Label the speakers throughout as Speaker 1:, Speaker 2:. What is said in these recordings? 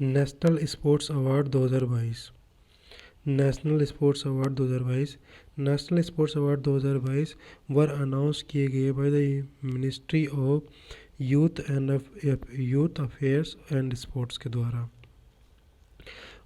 Speaker 1: National sports award 2022। National sports award 2022। National sports award 2022 were announced किए गए by the ministry of youth affairs and sports के द्वारा।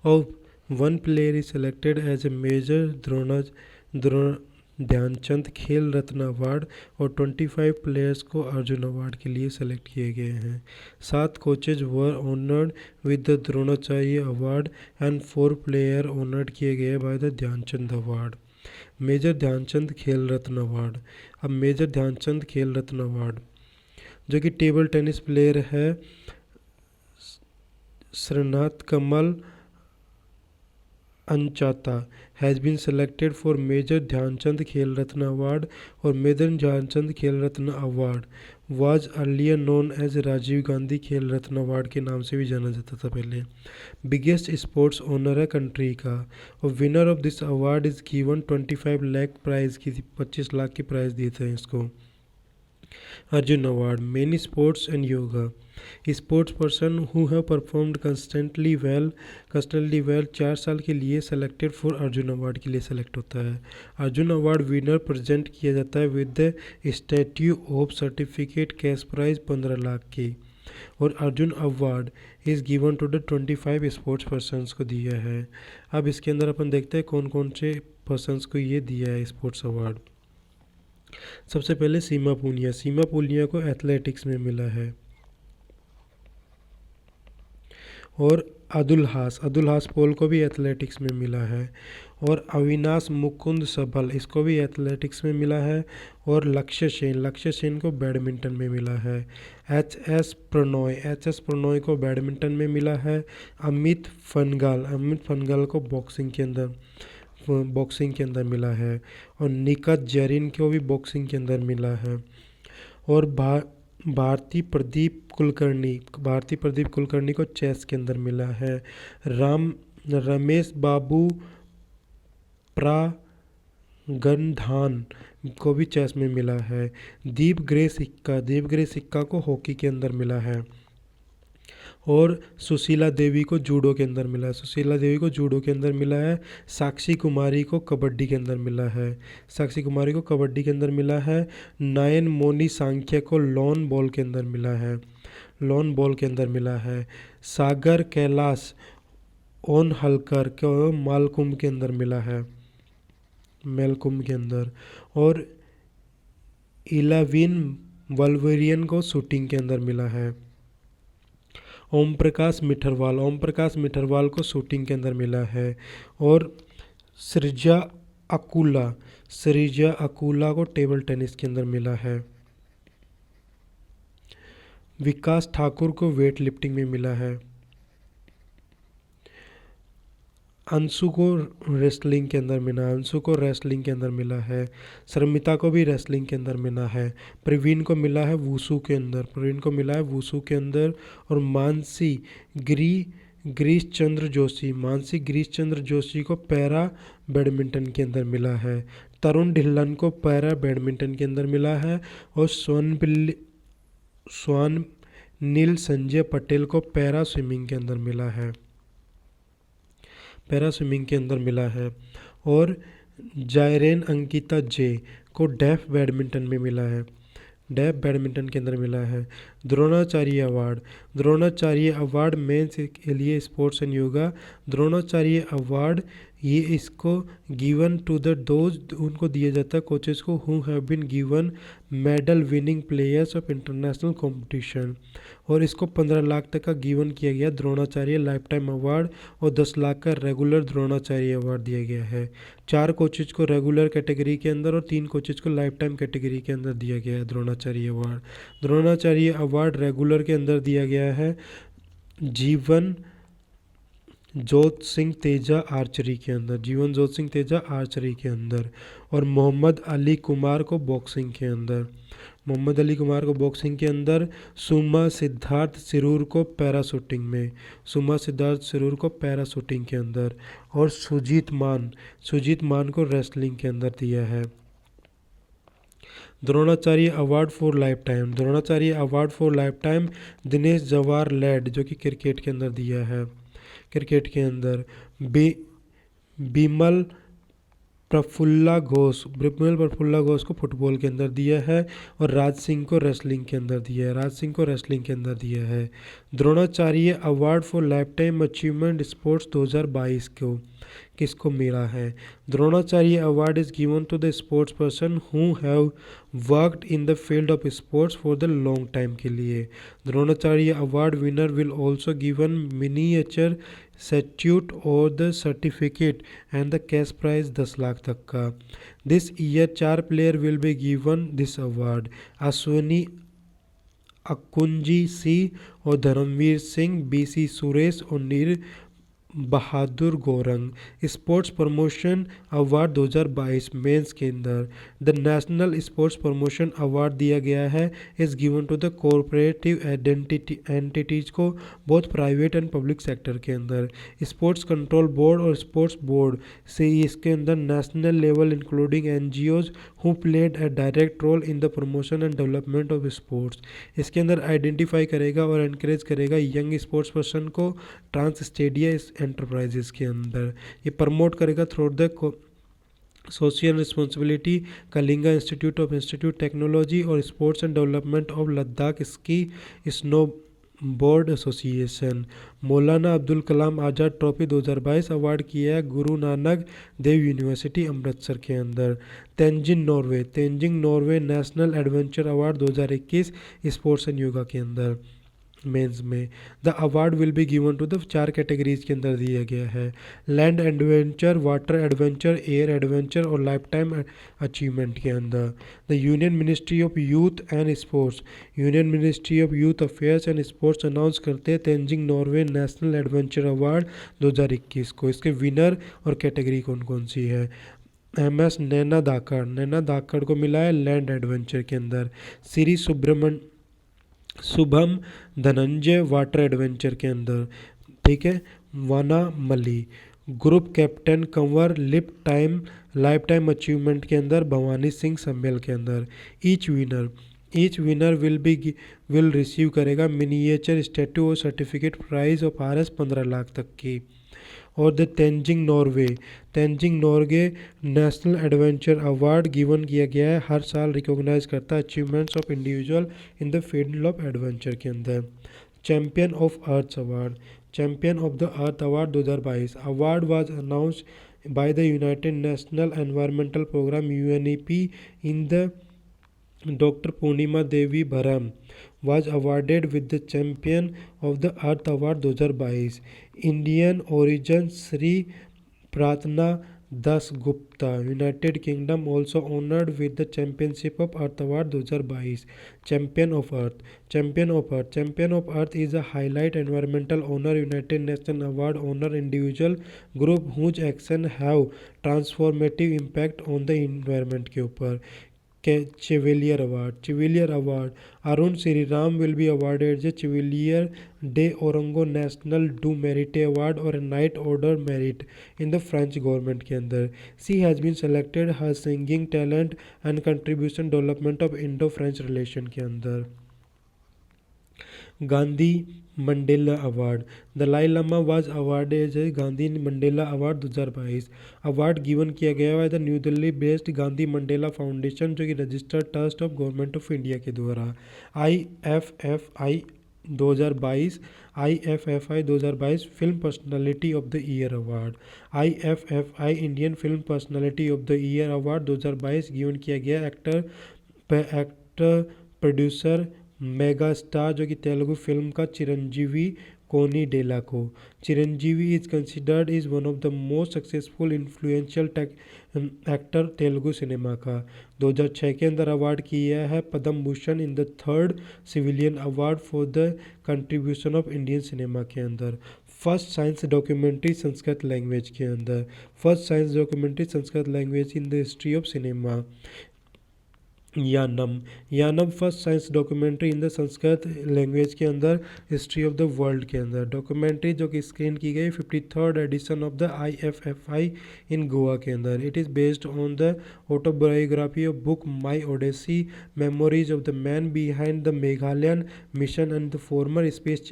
Speaker 1: और one player is selected as a major Dhyanchand Khel Ratna award और 25 players को Arjun award के लिए select किए गए हैं। 7 coaches were honoured with the Dronacharya award and 4 player honoured किए गए by the Dhyanchand award. Major Dhyanchand Khel Ratna award. अब मेजर ध्यानचंद खेल रत्न अवार्ड जो कि टेबल टेनिस प्लेयर है श्रीनाथ कमल अंचाता has been selected for major Dhyanchand Khel Ratna award और major Dhyanchand Khel Ratna award was earlier known as Rajiv Gandhi Khel Ratna award के नाम से भी जाना जाता था पहले। बिगेस्ट स्पोर्ट्स ऑनर है कंट्री का और winner of this award is given 25 lakh prize की 25 लाख की प्राइज दिए थे इसको। Arjun award many sports and yoga sports person who have performed constantly well 4 साल के लिए सेलेक्टेड फॉर अर्जुन अवार्ड के लिए सेलेक्ट होता है। अर्जुन अवार्ड विनर प्रेजेंट किया जाता है with the statue of certificate cash prize 15 lakh की और Arjun award is given to the 25 sports persons को दिया है। अब इसके अंदर अपन देखते हैं कौन कौन से पर्सनस को ये दिया है स्पोर्ट्स अवार्ड। सबसे पहले सीमा पुनिया को एथलेटिक्स में मिला है और अदुल हास पोल को भी एथलेटिक्स में मिला है और अविनाश मुकुंद सबल इसको भी एथलेटिक्स में मिला है और लक्ष्य सेन को बैडमिंटन में मिला है। एच एस प्रणॉय को बैडमिंटन में मिला है। अमित फनगाल को बॉक्सिंग के अंदर मिला है और निकत जरीन को भी बॉक्सिंग के अंदर मिला है और भारती प्रदीप कुलकर्णी को चेस के अंदर मिला है। रमेश बाबू प्रागंधान को भी चेस में मिला है। दीप ग्रे सिक्का को हॉकी के अंदर मिला है और सुशीला देवी को जूडो के अंदर मिला है। साक्षी कुमारी को कबड्डी के अंदर मिला है। नयन मोनी सांख्या को लॉन बॉल के अंदर मिला है। सागर कैलाश ओन हलकर को मालकुंभ के अंदर और इलाविन वल्वेरियन को शूटिंग के अंदर मिला है। ओम प्रकाश मिठरवाल को शूटिंग के अंदर मिला है और सृजा अकुला को टेबल टेनिस के अंदर मिला है। विकास ठाकुर को वेट लिफ्टिंग में मिला है। अंशु को रेसलिंग के अंदर मिला है। शर्मिता को भी रेसलिंग के अंदर मिला है। प्रवीण को मिला है वुसू के अंदर और मानसी गिरीश चंद्र जोशी को पैरा बैडमिंटन के अंदर मिला है। तरुण ढिल्लन को पैरा बैडमिंटन के अंदर मिला है और स्वनिल संजय पटेल को पैरा स्विमिंग के अंदर मिला है और जायरेन अंकिता जे को डेफ बैडमिंटन के अंदर मिला है। द्रोणाचार्य अवार्ड मेंस के लिए sports and yoga. Dronacharya award ये इसको गिवन टू द दोज उनको दिया जाता है कोचेस को who have been given medal winning players of international competition और इसको 15 लाख तक का गिवन किया गया द्रोणाचार्य लाइफ टाइम अवार्ड और 10 लाख का रेगुलर द्रोणाचार्य अवार्ड दिया गया है। 4 कोचेज को रेगुलर कैटेगरी के अंदर और 3 कोचेज को लाइफ टाइम कैटेगरी के अंदर दिया गया है द्रोणाचार्य अवार्ड रेगुलर के अंदर दिया गया है जीवन जोत सिंह तेजा आर्चरी के अंदर और मोहम्मद अली कुमार को बॉक्सिंग के अंदर सुमा सिद्धार्थ सिरूर को पैराशूटिंग के अंदर और सुजीत मान को रेसलिंग के अंदर दिया है। Dronacharya award for lifetime Dinesh Jawahar Lad जो कि क्रिकेट के अंदर दिया है। क्रिकेट के अंदर बिमल प्रफुल्ला घोष को फुटबॉल के अंदर दिया है और राज सिंह को रेसलिंग के अंदर दिया है। Dronacharya award for life time achievement sports 2022 को किसको मिला है? Dronacharya award is given to the sports person who have worked in the field of sports for the long time के लिए। Dronacharya award winner will also given miniature statute और the certificate and the cash prize 10 lakh तक का। This year 4 player will be given this award, Ashwini Akkunji C और Dharmveer Singh, BC Suresh और Nir Bahadur Gurung. Sports promotion award 2022 मेंस के अंदर the national sports promotion award दिया गया है is given to the cooperative entities को, both private and public sector के अंदर। स्पोर्ट्स कंट्रोल बोर्ड और स्पोर्ट्स बोर्ड से इसके अंदर national level including NGOs who played a direct role in the promotion and development of sports. इसके अंदर identify करेगा और एनकरेज करेगा यंग स्पोर्ट्स पर्सन को ट्रांस स्टेडिया एंटरप्राइजेस के अंदर। ये प्रमोट करेगा through the social responsibility Kalinga institute technology और sports and development of Ladakh ski snowboard association. Maulana Abdul Kalam Azad trophy 2022 award किया है गुरु नानक देव यूनिवर्सिटी अमृतसर के अंदर। Tenzing Norgay national adventure award 2021 sports and yoga के अंदर मेंस में। The award will be given to the 4 categories के अंदर दिया गया है, land adventure, water adventure, air adventure और लाइफ टाइम अचीवमेंट के अंदर। The union ministry of youth and sports, union ministry of youth affairs and sports announce करते हैं Tenzing Norgay national adventure award 2021 को। इसके विनर और कैटेगरी कौन कौन सी है? MS नैना धाकड़ को मिला है लैंड एडवेंचर के अंदर। श्री शुभम धनंजय वाटर एडवेंचर के अंदर, ठीक है। वाना मली group captain Kanwar life time achievement के अंदर भवानी सिंह सम्मेल के अंदर। ईच विनर विल रिसीव करेगा मिनिएचर स्टैट्यू और certificate prize of RS 15 lakh तक की। और the Tenzing Norgay national adventure award given किया गया है, हर साल रिकॉग्नाइज करता है achievements of individual in the field of adventure के अंदर। Champion of the earth award 2022 award was announced by the United National Environmental Programme UNEP in the Dr. Purnima Devi Bharam was awarded with the Champion of the Earth Award 2022. Indian origin Sri Pratna Das Gupta, United Kingdom also honored with the Championship of Earth Award 2022. Champion of Earth is a highlight environmental honor, United Nations award honor individual group whose action have transformative impact on the environment के ऊपर। Chevalier Award Arun Sriram will be awarded the Chevalier de Orongo National du Mérite Award or a Knight Order Merit in the French government के अंदर। She has been selected her singing talent and contribution development of Indo-French relation के अंदर। Gandhi Mandela award Dalai Lama was awarded Gandhi Mandela award 2022 award given किया गया है the New Delhi based Gandhi Mandela foundation जो कि registered trust of government of India के द्वारा। IFFI 2022 film personality of the year award. IFFI Indian film personality of the year award 2022 given किया गया actor producer mega star जो कि Telugu film का चिरंजीवी कोनिडेला को। Chiranjeevi is considered is one of the most successful influential actor Telugu cinema का। 2006 के अंदर award किया है Padma Bhushan in the 3rd civilian award for the contribution of Indian cinema के अंदर। First science documentary Sanskrit language के अंदर in the history of cinema. Yaanam. Yaanam first science documentary in the Sanskrit language के अंदर हिस्ट्री ऑफ द वर्ल्ड के अंदर डॉक्यूमेंट्री जो कि स्क्रीन की गई 53rd edition of the IFFI in Goa के अंदर। It is based on the autobiography of book my odyssey memories of the man behind the Mangalyaan mission and the former space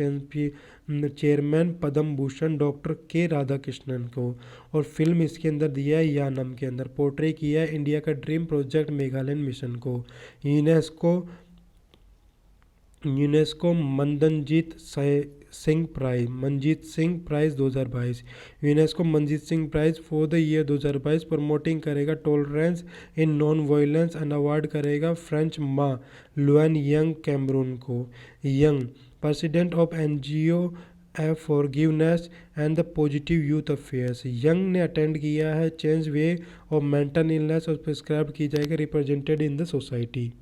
Speaker 1: chairman Padma Bhushan doctor K Radhakrishnan को। और film इसके अंदर दिया है यानम के अंदर, पोर्ट्रे किया है इंडिया का ड्रीम प्रोजेक्ट मेघालयन मिशन को। UNESCO UNESCO Madanjeet Singh prize 2022। UNESCO Manjeet Singh prize for the year 2022 promoting करेगा tolerance in non violence and award करेगा फ्रेंच माँ लुआन यंग कैमरून को। Young president of NGO forgiveness and the positive youth affairs. Young ने attend किया है change way of mental illness और prescribe की जाएगी रिप्रेजेंटेड इन द सोसाइटी।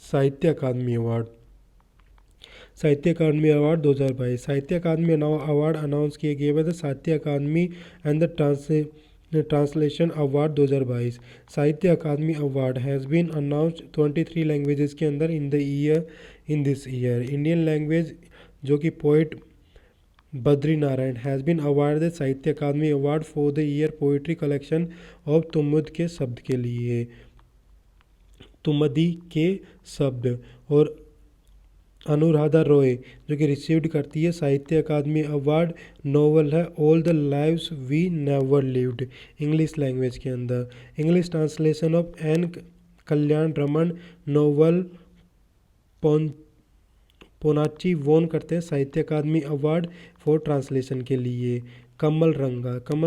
Speaker 1: साहित्य Akademi award. Sahitya Akademi award 2022। Sahitya Akademi award announce किए गए the Sahitya Akademi and the translation award 2022। Sahitya Akademi award has been announced 23 languages के अंदर in this year. Indian language जो कि poet Badri Narayan has been award Sahitya Akademi award for the year poetry collection of तुमुद के शब्द के लिए, तुमदी के शब्द। और अनुराधा रॉय जो कि रिसीव्ड करती है साहित्य अकादमी अवार्ड, नोवेल है all the lives we never lived English language के अंदर। English translation of N Kalyan Raman novel Poonachi won करते हैं साहित्य अकादमी अवार्ड फॉर ट्रांसलेशन के लिए। कमल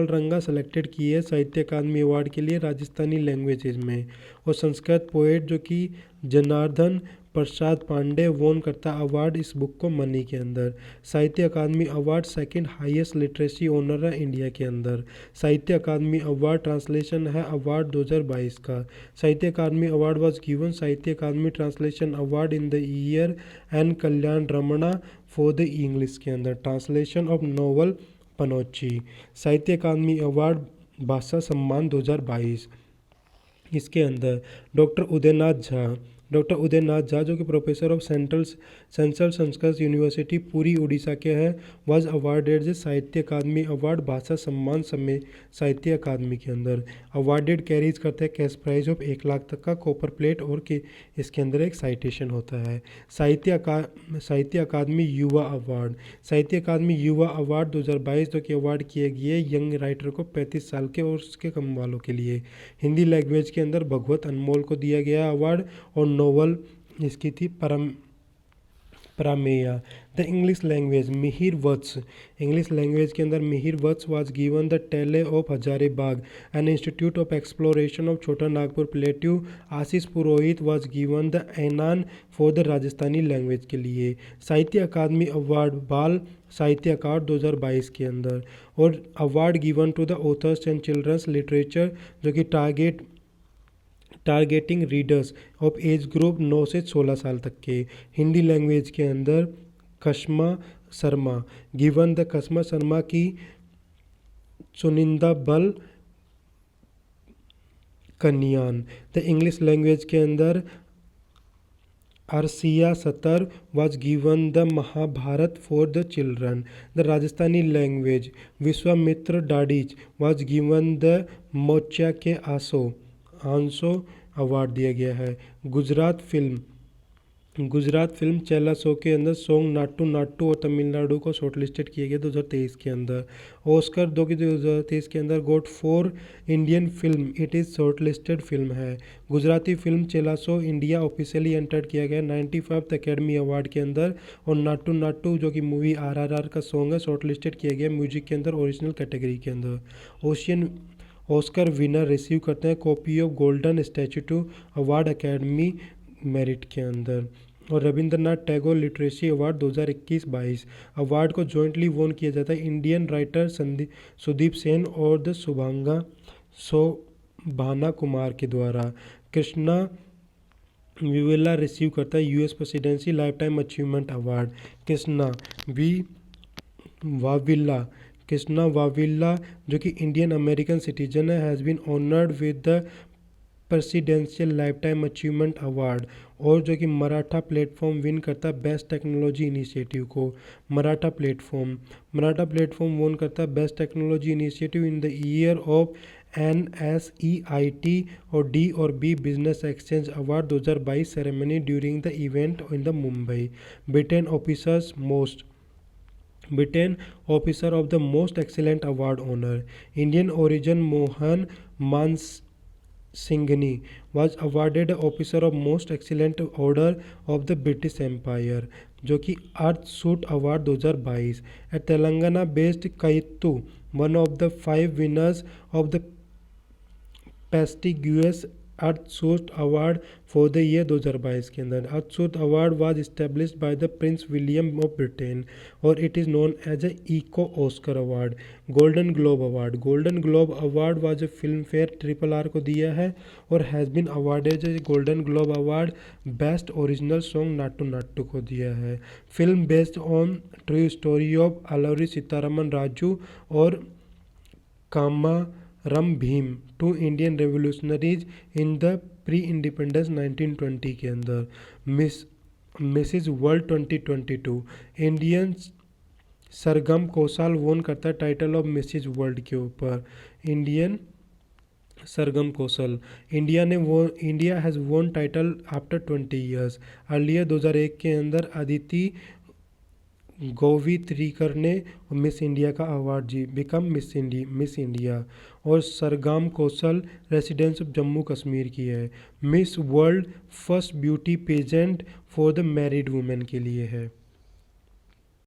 Speaker 1: रंगा सेलेक्टेड की है साहित्य अकादमी अवार्ड के लिए राजस्थानी लैंग्वेजेज में। और संस्कृत पोएट जो कि जनार्दन प्रसाद पांडे वोन करता अवार्ड इस बुक को मनी के अंदर। Sahitya Akademi award second highest literacy honour है इंडिया के अंदर। साहित्य अकादमी अवार्ड ट्रांसलेशन है अवार्ड 2022 का। Sahitya Akademi award was given Sahitya Akademi translation award in the year N Kalyan Ramana for the English के अंदर ट्रांसलेशन ऑफ नोवेल पनोची। साहित्य अकादमी अवार्ड भाषा सम्मान 2022। इसके अंदर डॉक्टर उदयनाथ झा जो कि professor of central Sanskrit university पूरी उड़ीसा के हैं, वाज अवार्डेड साहित्य अकादमी अवार्ड भाषा सम्मान समय साहित्य अकादमी के अंदर। अवार्डेड कैरीज करते हैं कैश प्राइज ऑफ 1 लाख तक का कॉपर प्लेट और के इसके अंदर एक साइटेशन होता है। साहित्य अकादमी युवा अवार्ड। साहित्य अकादमी युवा अवार्ड 2022 जो कि अवार्ड किए गए यंग राइटर को 35 साल के और उसके कम वालों के लिए। हिंदी लैंग्वेज के अंदर भगवत अनमोल को दिया गया अवार्ड और नोवेल इसकी थी प्रमेया। The English language Mihir Vats. English language के अंदर Mihir Vats was given the tale of Hazaribagh and institute of exploration of Chhota Nagpur plateau. Ashish Purohit was given the एनान फॉर द राजस्थानी लैंग्वेज के लिए। साहित्य अकादमी अवार्ड बाल साहित्य अकादमी 2022 के अंदर। और award given to the authors and children's literature जो कि targeting readers of age group 9 से 16 साल तक के। हिंदी लैंग्वेज के अंदर कस्मा शर्मा गिवन द कस्मा शर्मा की चुनिंदा बल कन्यान। द इंग्लिश लैंग्वेज के अंदर अरसिया सतर was given the Mahabharat for the children. The Rajasthani language Vishwamitra Dadhich was given the मोचा के आंसो अवार्ड दिया गया है। गुजरात फिल्म चेला शो के अंदर सॉन्ग नाट्टू नाट्टू और तमिलनाडु को शॉर्टलिस्टेड किया गया 2023 के अंदर। ऑस्कर 2023 के अंदर गोट 4 Indian film it is shortlisted film है। गुजराती फिल्म चेला शो इंडिया ऑफिशियली एंटर्ड किया गया 95th अकेडमी अवार्ड के अंदर। और नाट्टू नाट्टू जो कि मूवी RRR का सॉन्ग है शॉर्टलिस्टेड किया गया म्यूजिक के अंदर ओरिजिनल कैटेगरी के अंदर। ऑस्कर विनर रिसीव करते हैं copy of golden statue award academy merit के अंदर। और Rabindranath Tagore literacy award 2021-22 award को जॉइंटली वोन किया जाता है इंडियन राइटर सुदीप सेन और द शोभाना कुमार के द्वारा। कृष्णा विवेला रिसीव करता है US presidency life time achievement award. Krishna Vavilala जो कि इंडियन अमेरिकन सिटीजन है has been honoured with the presidential life time achievement award, और जो कि मराठा प्लेटफॉर्म विन करता है बेस्ट टेक्नोलॉजी इनिशिएटिव को। मराठा प्लेटफॉर्म विन करता है best technology initiative in the year of NSEIT और D और B business exchange award 2022 ceremony during the event in the Mumbai. Britain officer of the most excellent award honour. Indian origin Mohan Mansinghani was awarded officer of most excellent order of the British empire, जो कि Earthshot award 2022। At Telangana based कयित्तु one of the 5 winners of the prestigious Earthshot award for the year 2022 के अंदर। Earthshot award was established by the prince William of Britain और it is known as a eco Oscar award. Golden globe award was a film fair RRR को दिया है और has been awarded golden globe award best original song Naatu Naatu को दिया है। Film based on true story of Alluri Sitaraman Raju और Komaram Bheem, 2 Indian revolutionaries in the pre independence 1920 के अंदर। मिसिज वर्ल्ड 2022 इंडियन सरगम कौशल वोन करता है टाइटल ऑफ मिसिज वर्ल्ड के ऊपर। Indian Sargam Kaushal India has won title after 20 years. Earlier 2001 के अंदर अदिति गोवित्रिकर ने मिस इंडिया का अवार्ड बिकम मिस इंडिया। और सरगम कौशल रेसिडेंस ऑफ जम्मू कश्मीर की है। Miss World first beauty pageant for the married women के लिए है।